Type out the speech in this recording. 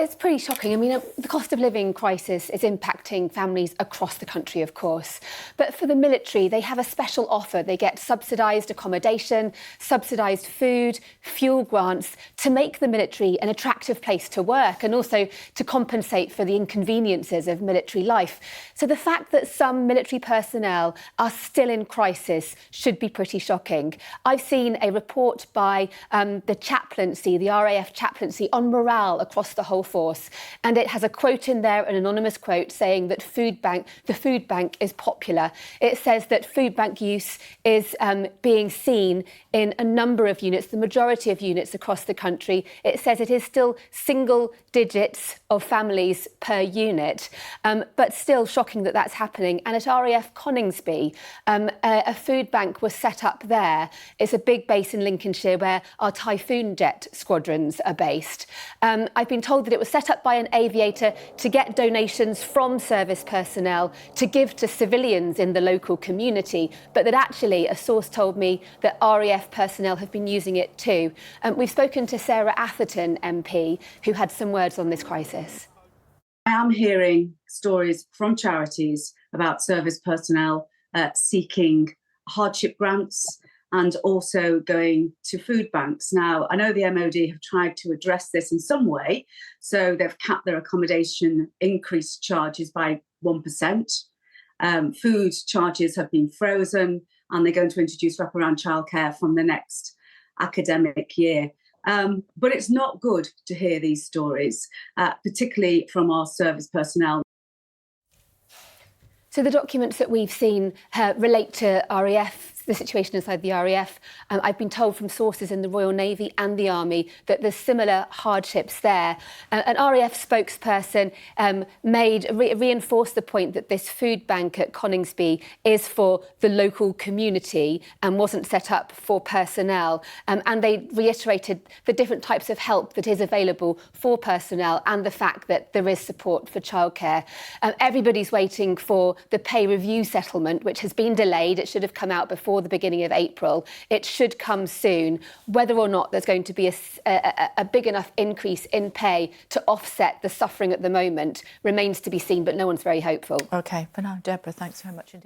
it's pretty shocking. I mean, the cost of living crisis is impacting families across the country, of course. But for the military, they have a special offer. They get subsidised accommodation, subsidised food, fuel grants to make the military an attractive place to work and also to compensate for the inconveniences of military life. So the fact that some military personnel are still in crisis should be pretty shocking. I've seen a report by the chaplaincy, the RAF chaplaincy, on morale across the whole force. And it has a quote in there, an anonymous quote, saying that the food bank is popular. It says that food bank use is being seen in a number of units, the majority of units across the country. It says it is still single digits of families per unit, but still shocking that that's happening. And at RAF Coningsby, a food bank was set up there. It's a big base in Lincolnshire where our Typhoon jet squadrons are based. I've been told that it was set up by an aviator to get donations from service personnel to give to civilians in the local community, but that actually a source told me that RAF personnel have been using it too. We've spoken to Sarah Atherton MP, who had some words on this crisis. I am hearing stories from charities about service personnel seeking hardship grants and also going to food banks. Now, I know the MOD have tried to address this in some way, so they've capped their accommodation increase charges by 1%. Food charges have been frozen, and they're going to introduce wraparound childcare from the next academic year. But it's not good to hear these stories, particularly from our service personnel. So the documents that we've seen relate to RAF, the situation inside the RAF. I've been told from sources in the Royal Navy and the Army that there's similar hardships there. An RAF spokesperson reinforced the point that this food bank at Coningsby is for the local community and wasn't set up for personnel. And they reiterated the different types of help that is available for personnel and the fact that there is support for childcare. Everybody's waiting for the pay review settlement, which has been delayed. It should have come out before the beginning of April. It should come soon. Whether or not there's going to be a big enough increase in pay to offset the suffering at the moment remains to be seen, but no one's very hopeful. OK, for now, Deborah, thanks very much indeed.